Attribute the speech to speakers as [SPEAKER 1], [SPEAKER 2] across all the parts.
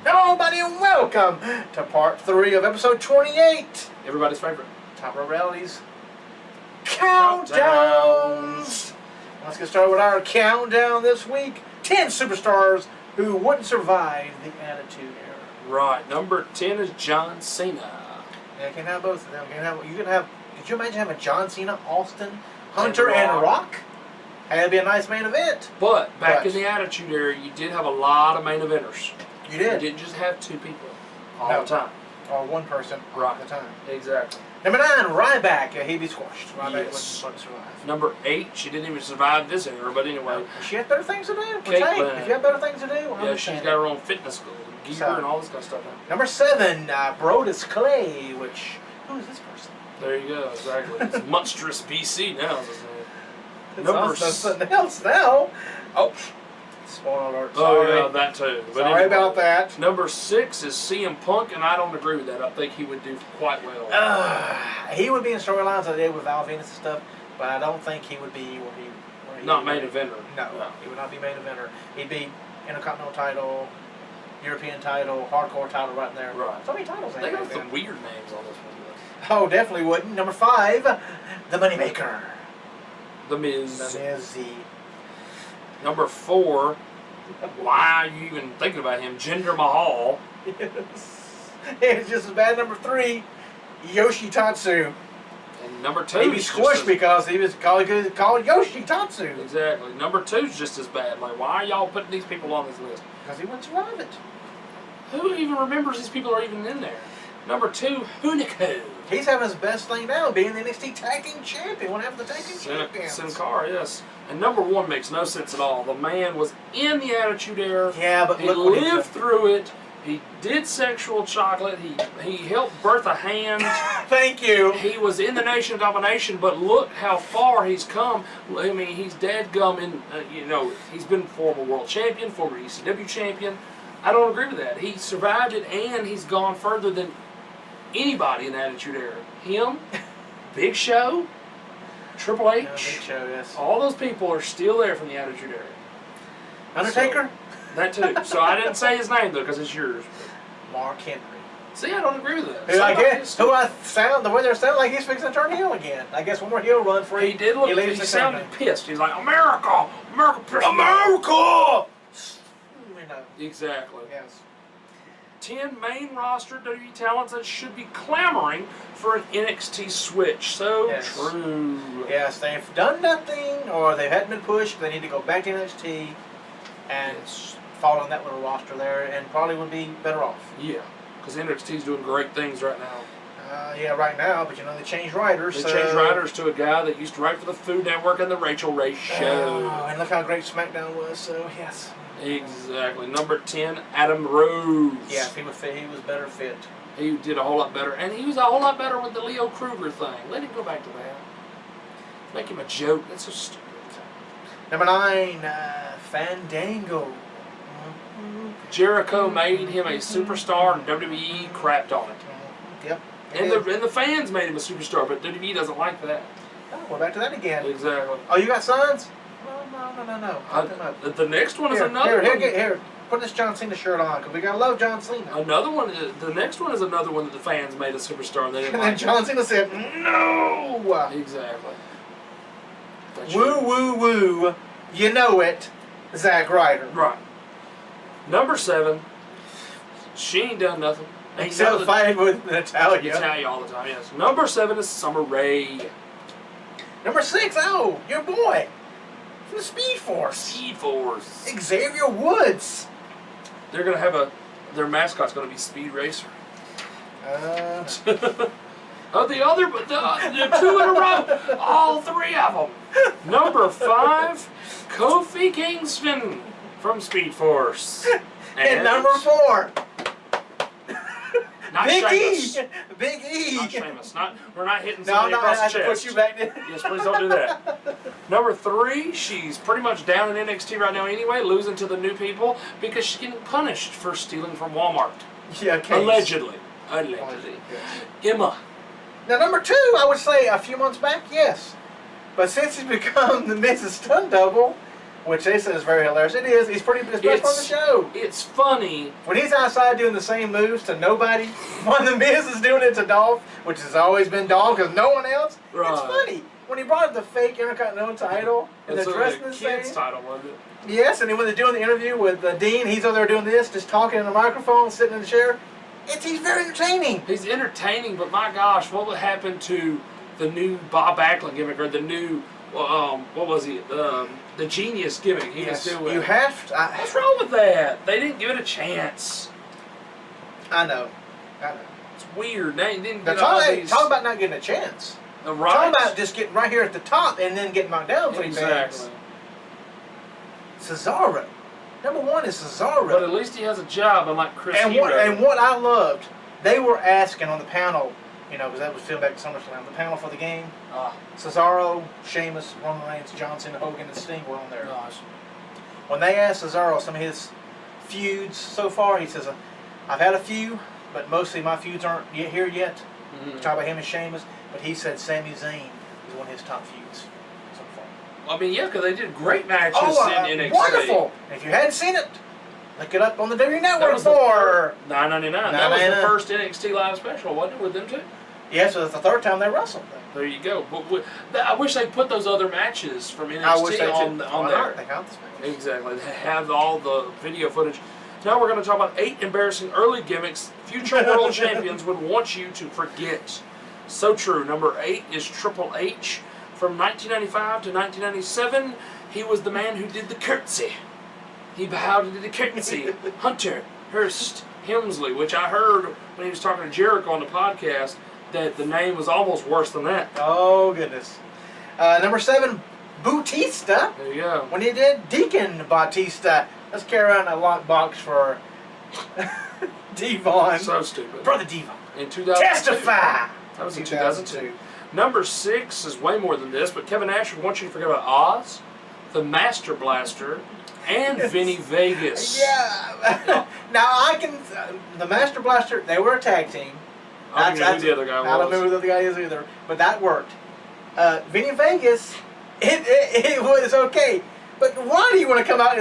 [SPEAKER 1] Hello, everybody, and welcome to part 3 of episode 28.
[SPEAKER 2] Everybody's favorite.
[SPEAKER 1] Top Row Realities Countdowns. Let's get started with our countdown this week. 10 superstars who wouldn't survive the Attitude Era.
[SPEAKER 2] Right. Number 10 is John Cena.
[SPEAKER 1] Yeah, you can have both of them. Could you imagine having John Cena, Austin, Hunter, and Rock? That'd be a nice main event.
[SPEAKER 2] But back in the Attitude Era, you did have a lot of main eventers.
[SPEAKER 1] You did.
[SPEAKER 2] You didn't just have 2 people all the time.
[SPEAKER 1] Or one person all the time.
[SPEAKER 2] Exactly.
[SPEAKER 1] Number 9, Ryback. He'd be squashed. Ryback
[SPEAKER 2] Yes.
[SPEAKER 1] wouldn't survive.
[SPEAKER 2] Number 8, she didn't even survive this era, but anyway.
[SPEAKER 1] She had better things to do.
[SPEAKER 2] Caitlyn.
[SPEAKER 1] If you have better things to do,
[SPEAKER 2] Yeah, she's got her own fitness school, gear, and all this kind of stuff now.
[SPEAKER 1] Number 7, Brodus Clay, who is this person?
[SPEAKER 2] There you go, exactly. It's Monstrous BC now, is his name.
[SPEAKER 1] Number something else now. Oh, spoiler alert. Sorry.
[SPEAKER 2] Oh, yeah, that too. But
[SPEAKER 1] Sorry about that.
[SPEAKER 2] Number 6 is CM Punk, and I don't agree with that. I think he would do quite well.
[SPEAKER 1] He would be in storylines like they did with Val Venus and stuff, but I don't think he would be where he
[SPEAKER 2] Not main eventer.
[SPEAKER 1] No, he would not be main eventer. He'd be Intercontinental title, European title, Hardcore title right there.
[SPEAKER 2] Right.
[SPEAKER 1] So many titles.
[SPEAKER 2] They got some weird names on this one.
[SPEAKER 1] Oh, definitely wouldn't. Number 5, the Moneymaker.
[SPEAKER 2] The Miz.
[SPEAKER 1] The Miz.
[SPEAKER 2] Number 4, why are you even thinking about him? Jinder Mahal.
[SPEAKER 1] Yes. It's just as bad. Number 3, Yoshitatsu.
[SPEAKER 2] And number 2
[SPEAKER 1] He was squished because he was called Yoshitatsu.
[SPEAKER 2] Exactly. Number 2 is just as bad. Like, why are y'all putting these people on this list?
[SPEAKER 1] Because he wouldn't survive it.
[SPEAKER 2] Who even remembers these people are even in there? Number 2, Hunico.
[SPEAKER 1] He's having his best thing now, being the NXT Tag Team Champion. One half of the Tag Team Champions.
[SPEAKER 2] Sin Cara, yes. And number 1 makes no sense at all. The man was in the Attitude Era.
[SPEAKER 1] Yeah, but
[SPEAKER 2] he lived through it. He did Sexual Chocolate. He helped birth a hand.
[SPEAKER 1] Thank you.
[SPEAKER 2] He was in the Nation of Domination, but look how far he's come. I mean, he's dadgum in, he's been former world champion, former ECW champion. I don't agree with that. He survived it, and he's gone further than anybody in the Attitude Era. Him, Big Show, Triple H,
[SPEAKER 1] Big Show, yes.
[SPEAKER 2] All those people are still there from the Attitude Era.
[SPEAKER 1] Undertaker?
[SPEAKER 2] So, that too. So I didn't say his name though, because it's yours.
[SPEAKER 1] Mark Henry.
[SPEAKER 2] See, I don't agree with that.
[SPEAKER 1] The way they're sounding like he's fixing to turn heel again. I guess one more heel run for
[SPEAKER 2] he did look. He sounded pissed. He's like, America, America. Exactly.
[SPEAKER 1] Yes.
[SPEAKER 2] 10 main roster WWE talents that should be clamoring for an NXT switch. So true.
[SPEAKER 1] Yes, they've done nothing, or they hadn't been pushed. They need to go back to NXT and fall on that little roster there, and probably would be better off.
[SPEAKER 2] Yeah, because NXT's doing great things right now.
[SPEAKER 1] Yeah, right now, but they changed writers.
[SPEAKER 2] They changed writers to a guy that used to write for the Food Network and the Rachel Ray Show.
[SPEAKER 1] And look how great SmackDown was. So yes.
[SPEAKER 2] Exactly. Number 10, Adam Rose.
[SPEAKER 1] Yeah, he was better fit.
[SPEAKER 2] He did a whole lot better. And he was a whole lot better with the Leo Kruger thing. Let him go back to that. Make him a joke. That's so stupid.
[SPEAKER 1] Number 9, Fandango.
[SPEAKER 2] Jericho made him a superstar and WWE crapped on it.
[SPEAKER 1] Yep.
[SPEAKER 2] And the fans made him a superstar, but WWE doesn't like that.
[SPEAKER 1] Oh, we're back to that again.
[SPEAKER 2] Exactly.
[SPEAKER 1] Oh, you got sons? No.
[SPEAKER 2] The next one is another one.
[SPEAKER 1] Here, put this John Cena shirt on, because we gotta love John Cena.
[SPEAKER 2] Another one. The next one is another one that the fans made a superstar, and they didn't
[SPEAKER 1] and then John Cena said, "No."
[SPEAKER 2] Exactly.
[SPEAKER 1] Woo. You know it, Zack Ryder.
[SPEAKER 2] Right. Number 7. She ain't done nothing.
[SPEAKER 1] Except fighting with Natalya.
[SPEAKER 2] Natalya all the time. Yes. Number 7 is Summer Rae.
[SPEAKER 1] Number 6, your boy. From the Speed Force.
[SPEAKER 2] Speed Force.
[SPEAKER 1] Xavier Woods.
[SPEAKER 2] They're gonna have their mascot's gonna be Speed Racer. The 2 in a row. All 3 of them. Number 5, Kofi Kingston from Speed Force.
[SPEAKER 1] And number 4.
[SPEAKER 2] Not
[SPEAKER 1] Big
[SPEAKER 2] Sheamus.
[SPEAKER 1] Big E.
[SPEAKER 2] Not Sheamus. We're not hitting somebody across the chest.
[SPEAKER 1] I have to put you back there.
[SPEAKER 2] Yes, please don't do that. Number 3, she's pretty much down in NXT right now anyway, losing to the new people because she's getting punished for stealing from Walmart.
[SPEAKER 1] Yeah,
[SPEAKER 2] Allegedly.
[SPEAKER 1] Yes.
[SPEAKER 2] Emma.
[SPEAKER 1] Now, number 2, I would say a few months back, yes. But since he's become the Mrs. Stun Double, which they said is very hilarious. It is. He's pretty. It's best part of the show.
[SPEAKER 2] It's funny.
[SPEAKER 1] When he's outside doing the same moves to nobody, when the Miz is doing it to Dolph, which has always been Dolph because no one else,
[SPEAKER 2] Right.
[SPEAKER 1] it's funny. When he brought up the fake Intercontinental title and
[SPEAKER 2] It's
[SPEAKER 1] they're
[SPEAKER 2] a
[SPEAKER 1] dressing the
[SPEAKER 2] kids
[SPEAKER 1] same.
[SPEAKER 2] title, wasn't it?
[SPEAKER 1] Yes, and then when they're doing the interview with Dean, he's over there doing this, just talking in the microphone, sitting in the chair. He's very entertaining.
[SPEAKER 2] He's entertaining, but my gosh, what would happen to the new Bob Backlund gimmick or the new what was he? The Genius gimmick he was doing.
[SPEAKER 1] You have to.
[SPEAKER 2] What's wrong with that? They didn't give it a chance.
[SPEAKER 1] I know.
[SPEAKER 2] It's weird. They didn't
[SPEAKER 1] Now,
[SPEAKER 2] get all
[SPEAKER 1] talk
[SPEAKER 2] these.
[SPEAKER 1] about not getting a chance.
[SPEAKER 2] The
[SPEAKER 1] Talk
[SPEAKER 2] rights.
[SPEAKER 1] about just getting right here at the top and then getting knocked down 3
[SPEAKER 2] Exactly.
[SPEAKER 1] times. Cesaro. Number 1 is Cesaro.
[SPEAKER 2] But at least he has a job, unlike Chris
[SPEAKER 1] And
[SPEAKER 2] Hero.
[SPEAKER 1] what I loved, they were asking on the panel, because that was filmed back at SummerSlam, the panel for the game, Cesaro, Sheamus, Roman Reigns, John Cena, Hogan, and Sting were on there.
[SPEAKER 2] Gosh.
[SPEAKER 1] When they asked Cesaro some of his feuds so far, he says, I've had a few, but mostly my feuds aren't here yet.
[SPEAKER 2] Mm-hmm.
[SPEAKER 1] Talk about him and Sheamus, but he said Sami Zayn is one of his top feuds so far.
[SPEAKER 2] I mean, yeah, because they did great matches in NXT.
[SPEAKER 1] Wonderful! And if you hadn't seen it, look it up on the WWE
[SPEAKER 2] That
[SPEAKER 1] Network
[SPEAKER 2] was
[SPEAKER 1] for...
[SPEAKER 2] $9.99. That was the
[SPEAKER 1] $9.99.
[SPEAKER 2] first NXT live special, wasn't it, with them two?
[SPEAKER 1] Yeah, so it's the 3rd time they wrestled.
[SPEAKER 2] There you go. But I wish they put those other matches from NXT
[SPEAKER 1] I wish they
[SPEAKER 2] on
[SPEAKER 1] Why
[SPEAKER 2] there.
[SPEAKER 1] not? They count the matches.
[SPEAKER 2] Exactly. They have all the video footage. Now we're going to talk about 8 embarrassing early gimmicks future world champions would want you to forget. So true. Number 8 is Triple H. From 1995 to 1997, he was the man who did the curtsy. He bowed and did the curtsy. Hunter Hearst Helmsley, which I heard when he was talking to Jericho on the podcast, that the name was almost worse than that.
[SPEAKER 1] Oh, goodness. Number 7, Bautista.
[SPEAKER 2] There you go.
[SPEAKER 1] When he did Deacon Bautista, let's carry around a lockbox for Devon.
[SPEAKER 2] So stupid.
[SPEAKER 1] Brother Devon.
[SPEAKER 2] In 2002.
[SPEAKER 1] Testify!
[SPEAKER 2] That was in 2002. Number 6 is way more than this, but Kevin Nash would want you to forget about Oz, the Master Blaster, and Vinny Vegas.
[SPEAKER 1] Yeah. Now I can. The Master Blaster, they were a tag team.
[SPEAKER 2] I don't know who the other guy was.
[SPEAKER 1] I don't remember who the other guy is either, but that worked. Vinny Vegas, it was okay. But why do you want to come out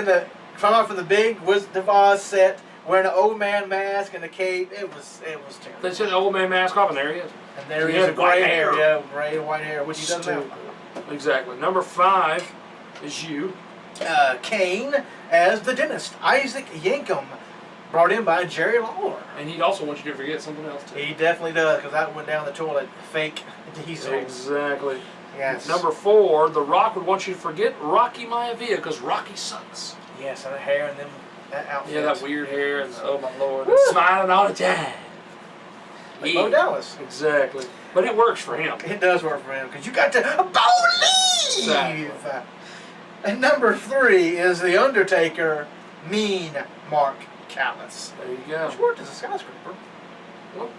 [SPEAKER 1] from the big Wizard of Oz set wearing an old man mask and a cape? It was terrible.
[SPEAKER 2] They took the old man mask off, and there he is.
[SPEAKER 1] And there
[SPEAKER 2] He
[SPEAKER 1] he is,
[SPEAKER 2] had
[SPEAKER 1] gray
[SPEAKER 2] white
[SPEAKER 1] hair.
[SPEAKER 2] hair.
[SPEAKER 1] Yeah, gray white hair, which he doesn't have.
[SPEAKER 2] Stupid. Exactly. Number 5 is you.
[SPEAKER 1] Kane as the dentist, Isaac Yankem, brought in by Jerry Lawler.
[SPEAKER 2] And he'd also want you to forget something else, too.
[SPEAKER 1] He definitely does, because that went down the toilet. Fake diesel.
[SPEAKER 2] Exactly.
[SPEAKER 1] Yes.
[SPEAKER 2] Number 4, The Rock would want you to forget Rocky Maivia, because Rocky sucks.
[SPEAKER 1] Yes, and the hair and them that outfit.
[SPEAKER 2] Yeah, that weird hair, and oh my lord,
[SPEAKER 1] Woo.
[SPEAKER 2] smiling all the time.
[SPEAKER 1] Like Bo Dallas.
[SPEAKER 2] Exactly. But it works for him.
[SPEAKER 1] It does work for him, because you got to believe.
[SPEAKER 2] Exactly.
[SPEAKER 1] And number 3 is The Undertaker, Mean Mark Callis.
[SPEAKER 2] There you go.
[SPEAKER 1] Which worked as a skyscraper.
[SPEAKER 2] Well,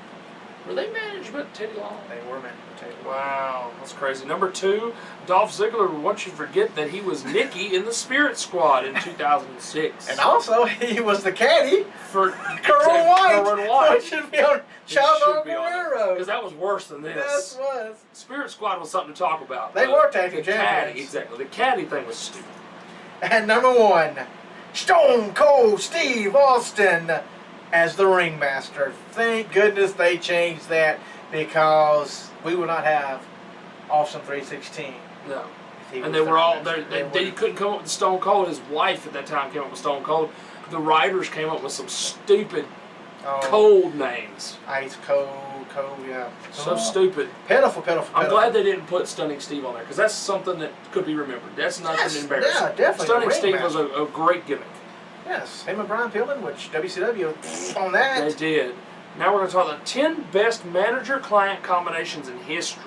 [SPEAKER 2] were they management, Teddy Long?
[SPEAKER 1] They were meant to take.
[SPEAKER 2] Wow, that's crazy. Number 2, Dolph Ziggler would want you to forget that he was Nikki in the Spirit Squad in 2006.
[SPEAKER 1] And also, he was the caddy
[SPEAKER 2] for
[SPEAKER 1] Kerwin White.
[SPEAKER 2] Kerwin White.
[SPEAKER 1] Which should be on Chavo Guerrero.
[SPEAKER 2] Because that was worse than this.
[SPEAKER 1] Yes, was.
[SPEAKER 2] Spirit Squad was something to talk about.
[SPEAKER 1] They were tag team
[SPEAKER 2] the caddy,
[SPEAKER 1] champions.
[SPEAKER 2] exactly. The caddy thing was stupid.
[SPEAKER 1] And number 1, Stone Cold Steve Austin as the ringmaster. Thank goodness they changed that, because we would not have Austin 316.
[SPEAKER 2] No.
[SPEAKER 1] if he
[SPEAKER 2] And
[SPEAKER 1] was
[SPEAKER 2] they
[SPEAKER 1] the
[SPEAKER 2] were all,
[SPEAKER 1] ringmaster.
[SPEAKER 2] they couldn't come up with Stone Cold. His wife at that time came up with Stone Cold. The writers came up with some stupid
[SPEAKER 1] Oh,
[SPEAKER 2] cold names.
[SPEAKER 1] Ice Cold, yeah.
[SPEAKER 2] So stupid.
[SPEAKER 1] Pitiful.
[SPEAKER 2] I'm glad they didn't put Stunning Steve on there, because that's something that could be remembered. That's nothing
[SPEAKER 1] Yes,
[SPEAKER 2] embarrassing.
[SPEAKER 1] yeah, definitely.
[SPEAKER 2] Stunning
[SPEAKER 1] The
[SPEAKER 2] Steve was
[SPEAKER 1] ringmaster.
[SPEAKER 2] a great gimmick.
[SPEAKER 1] Yes, him and Brian Pillman, which WCW on that.
[SPEAKER 2] They did. Now we're going to talk about the 10 best manager-client combinations in history.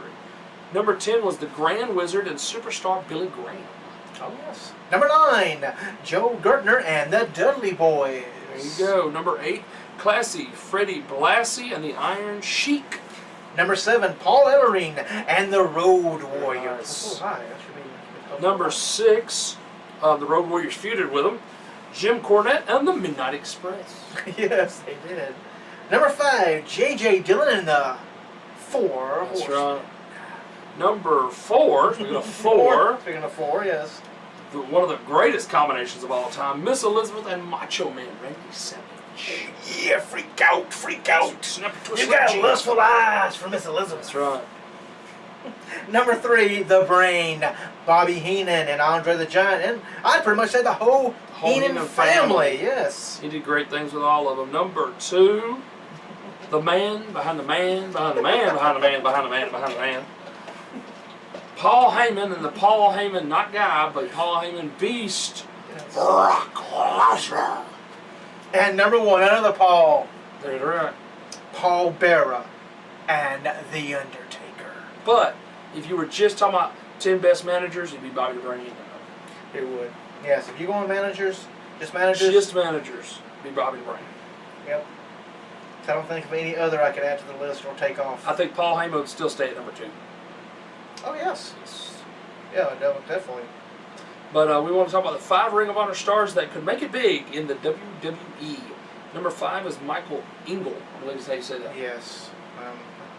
[SPEAKER 2] Number 10 was the Grand Wizard and superstar Billy Graham.
[SPEAKER 1] Oh, yes. Number 9, Joe Gertner and the Dudley Boys.
[SPEAKER 2] There you go. Number 8, Classy Freddie Blassie and the Iron Sheik.
[SPEAKER 1] Number 7, Paul Ellering and the Road Warriors.
[SPEAKER 2] Nice.
[SPEAKER 1] Oh, hi. That should be
[SPEAKER 2] Number 6, the Road Warriors feuded with him. Jim Cornette and the Midnight Express.
[SPEAKER 1] Yes, they did. Number 5, J.J. Dillon and the Four
[SPEAKER 2] That's
[SPEAKER 1] Horsemen.
[SPEAKER 2] right. Number 4, speaking of 4,
[SPEAKER 1] Speaking of 4, yes.
[SPEAKER 2] one of the greatest combinations of all time, Miss Elizabeth and Macho Man Randy Savage.
[SPEAKER 1] Yeah, freak out, freak out.
[SPEAKER 2] Snap it to a
[SPEAKER 1] You got
[SPEAKER 2] sledge.
[SPEAKER 1] lustful eyes for Miss Elizabeth.
[SPEAKER 2] That's right.
[SPEAKER 1] Number 3, the Brain, Bobby Heenan and Andre the Giant, and I'd pretty much say the whole Heenan
[SPEAKER 2] Heenan
[SPEAKER 1] family.
[SPEAKER 2] family.
[SPEAKER 1] Yes.
[SPEAKER 2] He did great things with all of them. Number 2, the man behind the man behind the man behind the man behind the man behind the man. Paul Heyman and the Paul Heyman, not guy, but Paul Heyman beast. Brock Lesnar.
[SPEAKER 1] And number 1, another Paul,
[SPEAKER 2] That's right.
[SPEAKER 1] Paul Bearer, and The Undertaker.
[SPEAKER 2] But if you were just talking about 10 best managers, it'd be Bobby the Brain.
[SPEAKER 1] It would. Yes, if you go on managers, just managers.
[SPEAKER 2] Just managers, it'd be Bobby the Brain.
[SPEAKER 1] Yep. I don't think of any other I could add to the list or take off.
[SPEAKER 2] I think Paul Heyman would still stay at number 2.
[SPEAKER 1] Oh, yes. Yeah, definitely.
[SPEAKER 2] But we want to talk about the 5 Ring of Honor stars that could make it big in the WWE. Number 5 is Michael Engel. I believe is how you say that.
[SPEAKER 1] Yes.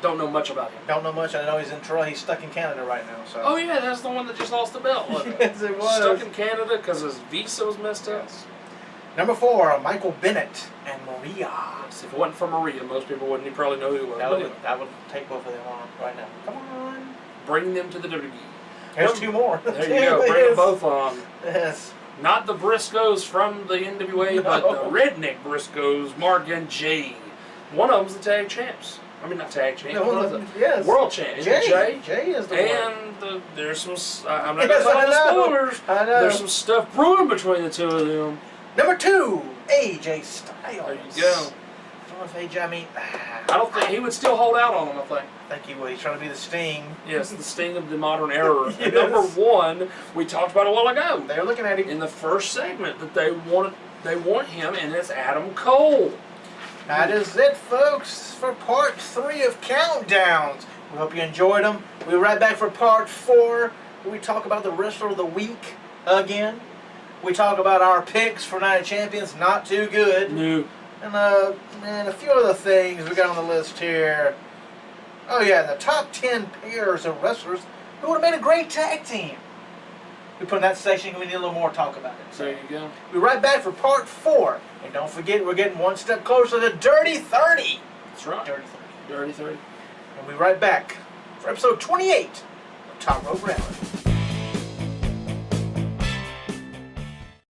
[SPEAKER 2] Don't know much about him.
[SPEAKER 1] Don't know much. I know he's stuck in Canada right now. So.
[SPEAKER 2] Oh yeah, that's the one that just lost the belt. Wasn't it?
[SPEAKER 1] Yes, it was.
[SPEAKER 2] Stuck in Canada because his visa was messed up.
[SPEAKER 1] Yes. Number 4, Michael Bennett and Maria.
[SPEAKER 2] Yes, if it wasn't for Maria, most people wouldn't probably know who it was.
[SPEAKER 1] That would take both of them on right now. Come on.
[SPEAKER 2] Bring them to the WWE.
[SPEAKER 1] There's 2 more.
[SPEAKER 2] There you go. Bring them both on.
[SPEAKER 1] Yes.
[SPEAKER 2] Not the Briscoes from the NWA, but the Redneck Briscoes, Mark and Jay. One of them's the tag champs. I mean, not tag champs.
[SPEAKER 1] No,
[SPEAKER 2] one of them.
[SPEAKER 1] yes.
[SPEAKER 2] World champ. Isn't it Jay?
[SPEAKER 1] Jay is the one.
[SPEAKER 2] And there's some. I'm not
[SPEAKER 1] Yes,
[SPEAKER 2] going to
[SPEAKER 1] I know.
[SPEAKER 2] tell the spoilers.
[SPEAKER 1] I know.
[SPEAKER 2] There's some stuff brewing between the two of them.
[SPEAKER 1] Number 2, AJ Styles.
[SPEAKER 2] There you go.
[SPEAKER 1] I don't know if AJ, I mean,
[SPEAKER 2] I don't think he would still hold out on him. I think.
[SPEAKER 1] I think he would. He's trying to be the Sting.
[SPEAKER 2] Yes, the sting of the modern era.
[SPEAKER 1] Yes.
[SPEAKER 2] And number 1, we talked about a while ago
[SPEAKER 1] They're looking at him.
[SPEAKER 2] in the first segment that they want him, and it's Adam Cole.
[SPEAKER 1] That is it, folks, for part 3 of Countdowns. We hope you enjoyed them. We'll be right back for part 4, where we talk about the Wrestler of the Week again. We talk about our picks for Night of Champions, not too good.
[SPEAKER 2] New.
[SPEAKER 1] And a few other things we got on the list here. Oh yeah, the top 10 pairs of wrestlers who would have made a great tag team. We put in that section, we need a little more talk about it.
[SPEAKER 2] There you go.
[SPEAKER 1] We'll be right back for part 4. And don't forget, we're getting one step closer to Dirty 30.
[SPEAKER 2] That's right.
[SPEAKER 1] Dirty 30.
[SPEAKER 2] Dirty 30.
[SPEAKER 1] And we'll be right back for episode 28 of Top Rope Wrestling.